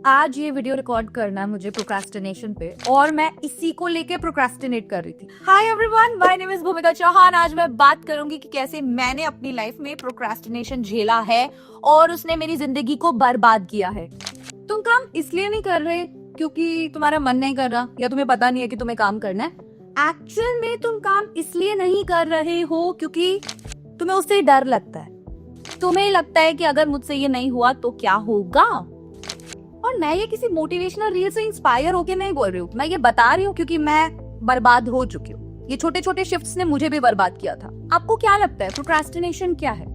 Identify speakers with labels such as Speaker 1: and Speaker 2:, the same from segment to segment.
Speaker 1: आज ये video record करना है मुझे प्रोक्रेस्टिनेशन पे, और मैं इसी को लेके प्रोक्रेस्टिनेट कर रही थी। Hi everyone, my name is भूमिका चौहान। आज मैं बात करूंगी कि कैसे मैंने अपनी लाइफ में प्रोक्रेस्टिनेशन झेला है और उसने मेरी जिंदगी को बर्बाद किया है। तुम काम इसलिए नहीं कर रहे क्योंकि तुम्हारा मन नहीं कर रहा या तुम्हें पता नहीं है कि तुम्हें काम करना है। एक्चुअल में तुम काम इसलिए नहीं कर रहे हो क्योंकि तुम्हें उससे डर लगता है। तुम्हें लगता है कि अगर मुझसे ये नहीं हुआ तो क्या होगा। और मैं ये किसी मोटिवेशनल रील से इंस्पायर होके नहीं बोल रही हूँ, मैं ये बता रही हूँ क्योंकि मैं बर्बाद हो चुकी हूँ। ये छोटे छोटे शिफ्ट्स ने मुझे भी बर्बाद किया था। आपको क्या लगता है प्रोक्रेस्टिनेशन क्या है?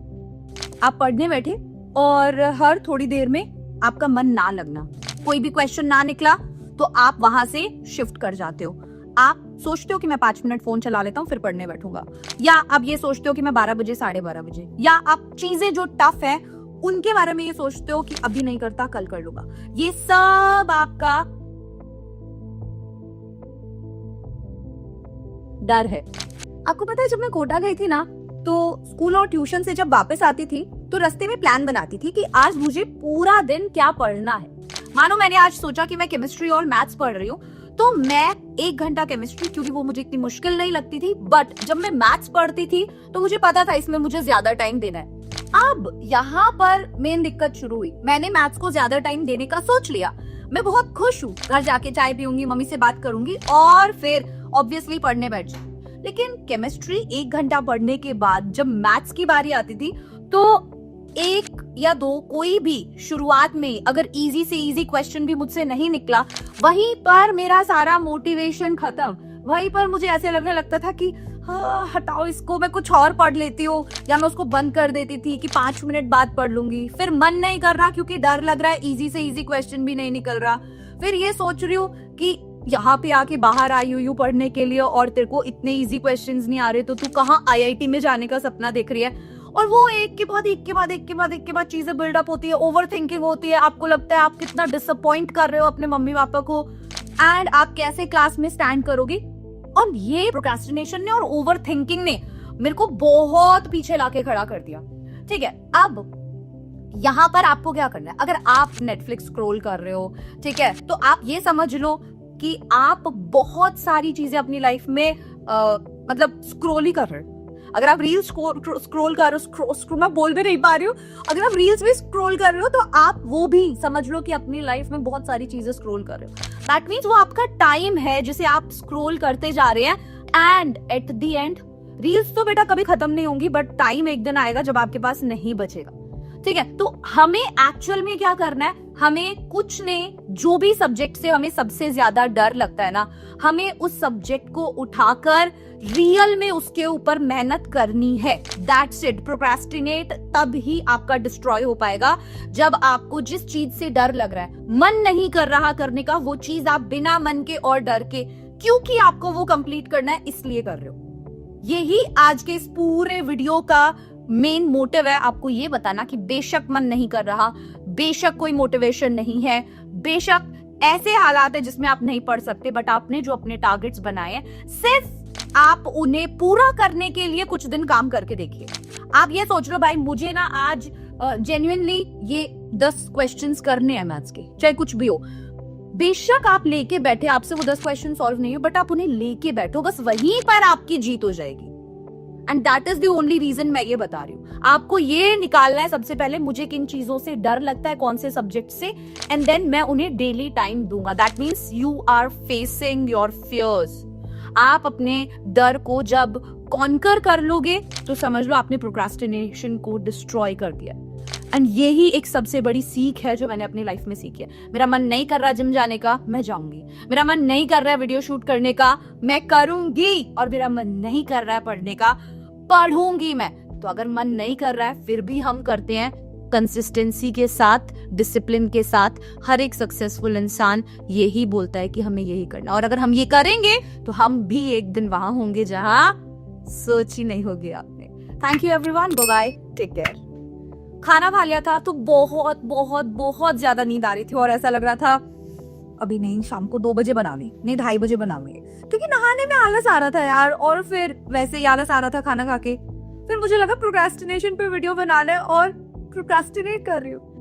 Speaker 1: आप पढ़ने बैठे और हर थोड़ी देर में आपका मन ना लगना, कोई भी क्वेश्चन ना निकला तो आप वहां से शिफ्ट कर जाते हो। आप सोचते हो कि मैं 5 मिनट फोन चला लेता हूँ फिर पढ़ने बैठूंगा, या आप ये सोचते हो कि मैं 12 बजे 12:30 बजे, या आप चीजें जो टफ है उनके बारे में ये सोचते हो कि अभी नहीं करता कल कर लूंगा। ये सब आपका डर है। आपको पता है जब मैं कोटा गई थी ना, तो स्कूल और ट्यूशन से जब वापस आती थी तो रास्ते में प्लान बनाती थी कि आज मुझे पूरा दिन क्या पढ़ना है। मानो मैंने आज सोचा कि मैं केमिस्ट्री और मैथ्स पढ़ रही हूँ तो मैं 1 घंटा केमिस्ट्री, क्योंकि वो मुझे इतनी मुश्किल नहीं लगती थी, बट जब मैं मैथ्स पढ़ती थी तो मुझे पता था इसमें मुझे ज्यादा टाइम देना है। अब यहाँ पर मेन दिक्कत शुरू हुई। मैंने मैथ्स को ज्यादा टाइम देने का सोच लिया। मैं बहुत खुश हूँ, घर जाके चाय पीऊंगी, मम्मी से बात करूंगी और फिर ऑब्वियसली पढ़ने बैठ जाऊंगी। लेकिन केमिस्ट्री 1 घंटा पढ़ने के बाद जब मैथ्स की बारी आती थी तो 1 या 2 कोई भी शुरुआत में अगर इजी से इजी क्वेश्चन भी मुझसे नहीं निकला, वहीं पर मेरा सारा मोटिवेशन खत्म। वहीं पर मुझे ऐसे लगने लगता था कि हाँ, हटाओ इसको, मैं कुछ और पढ़ लेती हूँ, या मैं उसको बंद कर देती थी कि 5 मिनट बाद पढ़ लूंगी। फिर मन नहीं कर रहा क्योंकि डर लग रहा है, इजी से इजी क्वेश्चन भी नहीं निकल रहा। फिर ये सोच रही हूँ कि यहाँ पे आके बाहर आई हुई हूँ पढ़ने के लिए और तेरे को इतने इजी क्वेश्चंस नहीं आ रहे, तो तू कहाँ IIT में जाने का सपना देख रही है। और वो एक के बाद चीजें बिल्डअप होती है, ओवर थिंकिंग होती है। आपको लगता है आप कितना डिसअपॉइंट कर रहे हो अपने मम्मी पापा को, एंड आप कैसे क्लास में स्टैंड करोगे। और ये प्रोक्रेस्टिनेशन ने और ओवर थिंकिंग ने मेरे को बहुत पीछे लाके खड़ा कर दिया। ठीक है, अब यहाँ पर आपको क्या करना है? अगर आप नेटफ्लिक्स स्क्रॉल कर रहे हो, ठीक है, तो आप ये समझ लो कि आप बहुत सारी चीजें अपनी लाइफ में मतलब स्क्रॉल ही कर रहे हो। अगर आप रील्स स्क्रॉल कर रहे हो, मैं बोल भी नहीं पा रही हूँ, अगर आप रील्स भी स्क्रॉल कर रहे हो तो आप वो भी समझ लो कि अपनी लाइफ में बहुत सारी चीजें स्क्रॉल कर रहे हो। दैट मीन्स वो आपका टाइम है जिसे आप स्क्रॉल करते जा रहे हैं, and at the end reels तो बेटा कभी खत्म नहीं होंगी, बट टाइम एक दिन आएगा जब आपके पास नहीं बचेगा। ठीक है, तो हमें एक्चुअल में क्या करना है? हमें कुछ नहीं, जो भी सब्जेक्ट से हमें सबसे ज्यादा डर लगता है ना, हमें उस सब्जेक्ट को उठाकर रियल में उसके ऊपर मेहनत करनी है। That's it. प्रोक्रेस्टिनेट तब ही आपका डिस्ट्रॉय हो पाएगा जब आपको जिस चीज से डर लग रहा है, मन नहीं कर रहा करने का, वो चीज आप बिना मन के और डर के, क्योंकि आपको वो कंप्लीट करना है इसलिए कर रहे हो। यही आज के इस पूरे वीडियो का मेन मोटिव है, आपको ये बताना कि बेशक मन नहीं कर रहा, बेशक कोई मोटिवेशन नहीं है, बेशक ऐसे हालात है जिसमें आप नहीं पढ़ सकते, बट आपने जो अपने टारगेट्स बनाए हैं, सिर्फ आप उन्हें पूरा करने के लिए कुछ दिन काम करके देखिए। आप ये सोच लो भाई मुझे ना आज जेन्युइनली ये 10 क्वेश्चंस करने हैं मैथ्स के, चाहे कुछ भी हो। बेशक आप लेके बैठे, आपसे वो 10 क्वेश्चन सॉल्व नहीं हो, बट आप उन्हें लेके बैठो, बस वहीं पर आपकी जीत हो जाएगी। And that is the only reason मैं ये बता रही हूँ। आपको ये निकालना है सबसे पहले मुझे किन चीजों से डर लगता है, कौन से सब्जेक्ट से, एंड देन मैं उन्हें डेली टाइम दूंगा। That means you are facing your fears. आप अपने डर को जब कॉन्कर कर लोगे तो समझ लो आपने प्रोक्रेस्टिनेशन को डिस्ट्रॉय कर दिया। एंड यही एक सबसे बड़ी सीख है जो मैंने अपनी लाइफ में सीखी है। मेरा मन नहीं कर रहा जिम जाने का, मैं जाऊंगी। मेरा मन नहीं कर रहा है वीडियो शूट करने का, मैं करूंगी। और मेरा मन नहीं कर रहा है पढ़ने का, पढ़ूंगी मैं। तो अगर मन नहीं कर रहा है फिर भी हम करते हैं कंसिस्टेंसी के साथ, डिसिप्लिन के साथ। हर एक सक्सेसफुल इंसान यही बोलता है कि हमें यही करना, और अगर हम ये करेंगे तो हम भी एक दिन वहां होंगे जहां सोच ही नहीं होगी आपने। Thank you everyone, bye bye, take care. खाना खा लिया था तो बहुत बहुत बहुत ज्यादा नींद आ रही थी और ऐसा लग रहा था अभी नहीं, शाम को 2 बजे बनाऊंगी, नहीं 2:30 बजे बनाऊंगी, क्योंकि नहाने में आलस आ रहा था यार, और फिर वैसे ही आलस आ रहा था खाना खा के। फिर मुझे लगा प्रोक्रेस्टिनेशन पे वीडियो बनाना है और प्रोक्रेस्टिनेट कर रही हूँ।